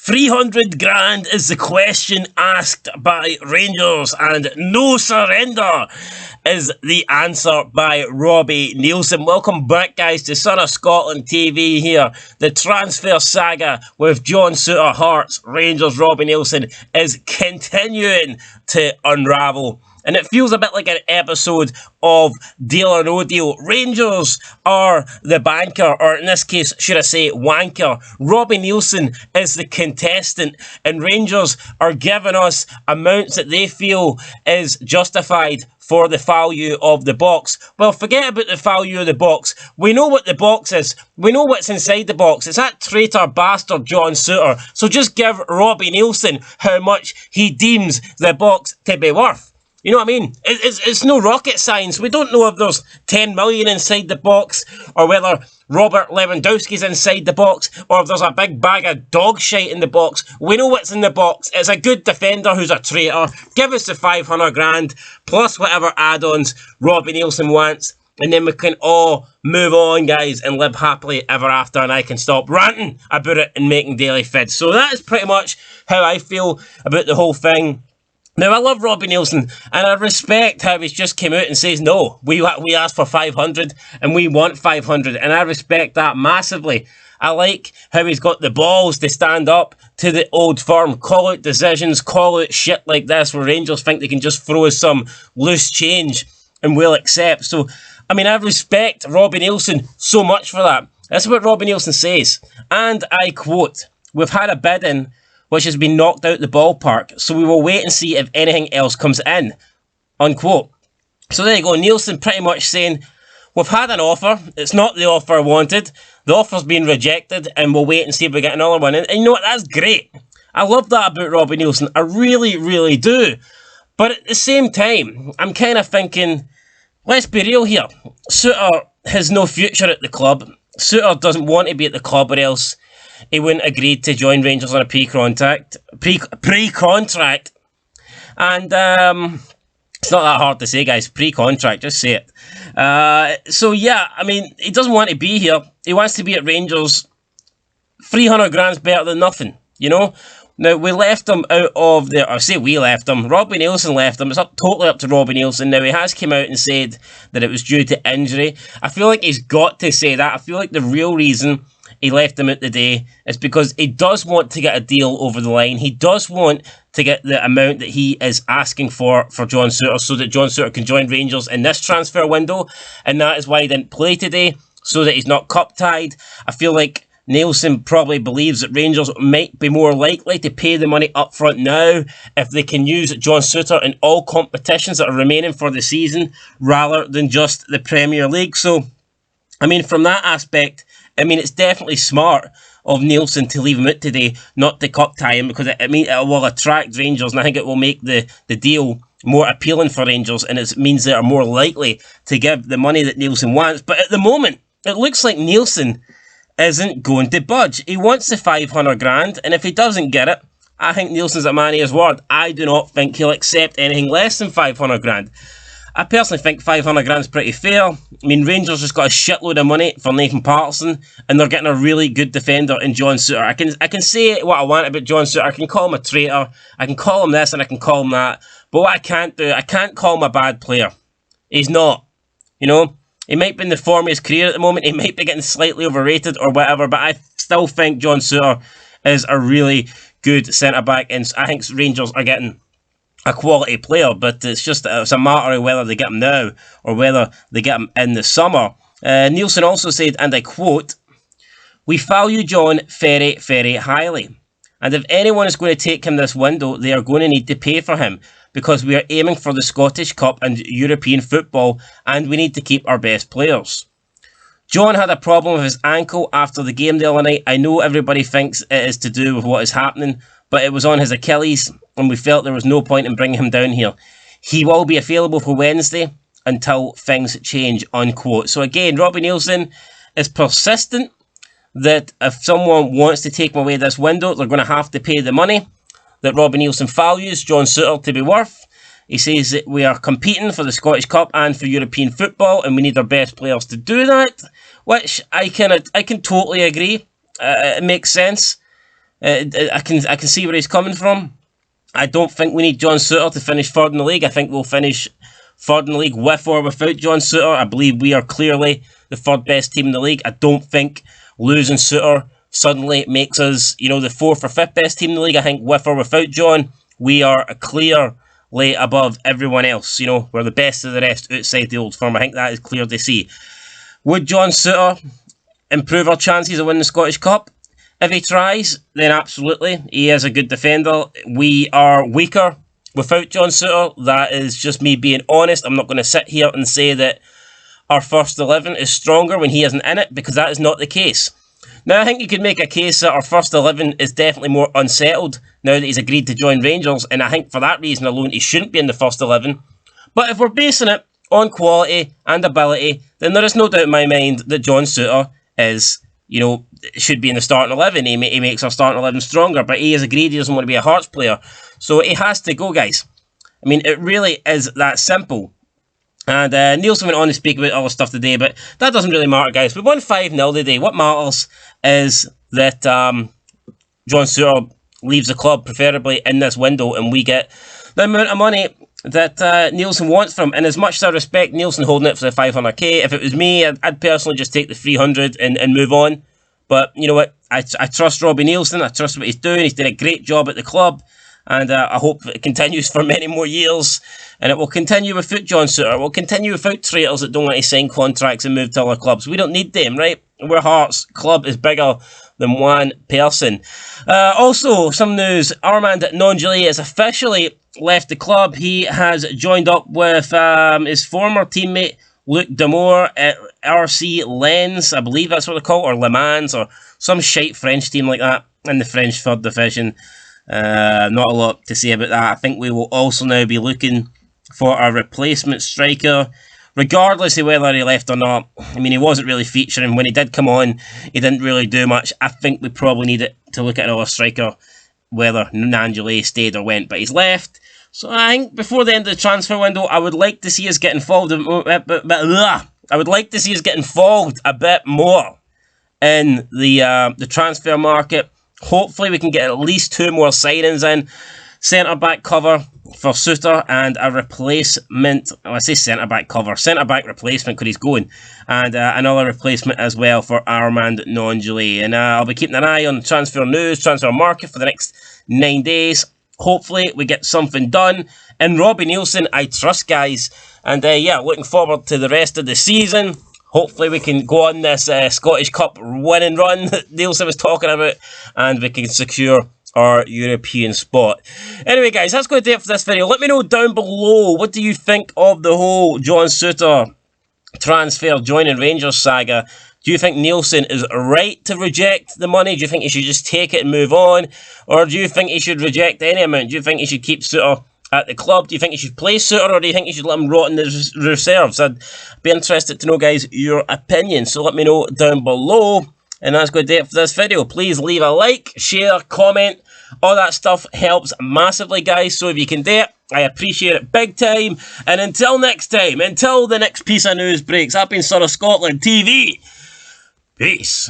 300 grand is the question asked by Rangers, and no surrender is the answer by Robbie Neilson. Welcome back, guys, to Son of Scotland TV here. The transfer saga with John Souttar, Hearts, Rangers, Robbie Neilson is continuing to unravel. And it feels a bit like an episode of Deal or No Deal. Rangers are the banker, or in this case, should I say, wanker. Robbie Neilson is the contestant, and Rangers are giving us amounts that they feel is justified for the value of the box. Well, forget about the value of the box. We know what the box is. We know what's inside the box. It's that traitor bastard John Souttar. So just give Robbie Neilson how much he deems the box to be worth. You know what I mean? It's no rocket science. We don't know if there's 10 million inside the box, or whether Robert Lewandowski's inside the box, or if there's a big bag of dog shite in the box. We know what's in the box. It's a good defender who's a traitor. Give us the 500 grand, plus whatever add-ons Robbie Neilson wants, and then we can all move on, guys, and live happily ever after, and I can stop ranting about it and making daily fids. So that is pretty much how I feel about the whole thing. Now, I love Robbie Neilson, and I respect how he's just came out and says, no, we asked for 500, and we want 500, and I respect that massively. I like how he's got the balls to stand up to the old firm, call out decisions, call out shit like this, where Rangers think they can just throw us some loose change, and we'll accept. So, I mean, I respect Robbie Neilson so much for that. That's what Robbie Neilson says, and I quote, "We've had a bid in which has been knocked out the ballpark, so we will wait and see if anything else comes in," unquote. So there you go, Neilson pretty much saying, we've had an offer, it's not the offer I wanted, the offer's been rejected, and we'll wait and see if we get another one. And you know what, that's great. I love that about Robbie Neilson, I really, really do. But at the same time, I'm kind of thinking, let's be real here. Souttar has no future at the club. Souttar doesn't want to be at the club, or else he wouldn't agree to join Rangers on a pre-contract. And it's not that hard to say, guys. Pre-contract, just say it. So yeah, I mean, he doesn't want to be here. He wants to be at Rangers. 300 grand's better than nothing, you know? Now, we left him out of the... I say we left him. Robbie Neilson left him. It's totally up to Robbie Neilson. Now, he has come out and said that it was due to injury. I feel like he's got to say that. I feel like the real reason he left him out today is because he does want to get a deal over the line. He does want to get the amount that he is asking for John Souttar, so that John Souttar can join Rangers in this transfer window. And that is why he didn't play today, so that he's not cup-tied. I feel like Neilson probably believes that Rangers might be more likely to pay the money up front now if they can use John Souttar in all competitions that are remaining for the season, rather than just the Premier League. So, I mean, from that aspect, I mean, it's definitely smart of Neilson to leave him out today, not to cup tie him, because it will attract Rangers, and I think it will make the deal more appealing for Rangers, and it means they are more likely to give the money that Neilson wants. But at the moment, it looks like Neilson isn't going to budge. He wants the 500 grand, and if he doesn't get it, I think Neilson's a man of his word. I do not think he'll accept anything less than 500 grand. I personally think 500 grand is pretty fair. I mean, Rangers just got a shitload of money for Nathan Patterson, and they're getting a really good defender in John Souttar. I can say what I want about John Souttar. I can call him a traitor. I can call him this and I can call him that. But what I can't do, I can't call him a bad player. He's not. You know, he might be in the form of his career at the moment. He might be getting slightly overrated or whatever. But I still think John Souttar is a really good centre-back. And I think Rangers are getting a quality player, but it's a matter of whether they get him now or whether they get him in the summer. Neilson also said, and I quote, "We value John very, very highly, and if anyone is going to take him this window, they are going to need to pay for him, because we are aiming for the Scottish Cup and European football, and we need to keep our best players. John had a problem with his ankle after the game the other night. I know everybody thinks it is to do with what is happening, but it was on his Achilles, and we felt there was no point in bringing him down here. He will be available for Wednesday until things change," unquote. So again, Robbie Neilson is persistent that if someone wants to take him away this window, they're going to have to pay the money that Robbie Neilson values John Souttar to be worth. He says that we are competing for the Scottish Cup and for European football, and we need our best players to do that, which I can totally agree. It makes sense. I can see where he's coming from. I don't think we need John Souttar to finish third in the league. I think we'll finish third in the league with or without John Souttar. I believe we are clearly the third best team in the league. I don't think losing Souttar suddenly makes us, the fourth or fifth best team in the league. I think with or without John, we are clearly above everyone else. We're the best of the rest outside the Old Firm. I think that is clear to see. Would John Souttar improve our chances of winning the Scottish Cup? If he tries, then absolutely. He is a good defender. We are weaker without John Souttar. That is just me being honest. I'm not going to sit here and say that our first 11 is stronger when he isn't in it, because that is not the case. Now, I think you could make a case that our first 11 is definitely more unsettled now that he's agreed to join Rangers, and I think for that reason alone he shouldn't be in the first 11. But if we're basing it on quality and ability, then there is no doubt in my mind that John Souttar is, should be in the starting 11. He makes our starting 11 stronger, but he has agreed he doesn't want to be a Hearts player. So he has to go, guys. I mean, it really is that simple. And Neilson went on to speak about other stuff today, but that doesn't really matter, guys. We won 5-0 today. What matters is that John Souttar leaves the club, preferably in this window, and we get the amount of money that Neilson wants from. And as much as I respect Neilson holding it for the 500k, if it was me, I'd personally just take the 300 and move on. But you know what? I trust Robbie Neilson. I trust what he's doing. He's doing a great job at the club. And I hope it continues for many more years. And it will continue without John Souttar. It will continue without traitors that don't want to sign contracts and move to other clubs. We don't need them, right? We're Hearts. Club is bigger than one person. Also, some news. Armand Nongeli has officially left the club. He has joined up with his former teammate Luc Damour at RC Lens. I believe that's what they're called. Or Le Mans. Or some shite French team like that in the French 3rd Division. Not a lot to say about that. I think we will also now be looking for a replacement striker, regardless of whether he left or not. I mean, he wasn't really featuring. When he did come on, he didn't really do much. I think we probably need to look at another striker, whether Nongeli stayed or went, but he's left. So I think before the end of the transfer window, I would like to see us get involved. I would like to see us get involved a bit more in the transfer market. Hopefully we can get at least 2 more signings in. Centre-back cover for Souttar and a replacement. I say centre-back cover. Centre-back replacement because he's going. And another replacement as well for Armand Nongeli. And I'll be keeping an eye on transfer news, transfer market for the next 9 days. Hopefully we get something done. And Robbie Neilson, I trust, guys. And looking forward to the rest of the season. Hopefully we can go on this Scottish Cup winning run that Neilson was talking about, and we can secure our European spot. Anyway, guys, that's going to do it for this video. Let me know down below, what do you think of the whole John Souttar transfer joining Rangers saga? Do you think Neilson is right to reject the money? Do you think he should just take it and move on? Or do you think he should reject any amount? Do you think he should keep Souttar at the club? Do you think you should play Souttar, or do you think you should let him rot in the reserves? I'd be interested to know, guys, your opinion. So let me know down below. And that's going to do it for this video. Please leave a like, share, comment. All that stuff helps massively, guys. So if you can do it, I appreciate it big time. And until next time, until the next piece of news breaks, I've been Son of Scotland TV. Peace.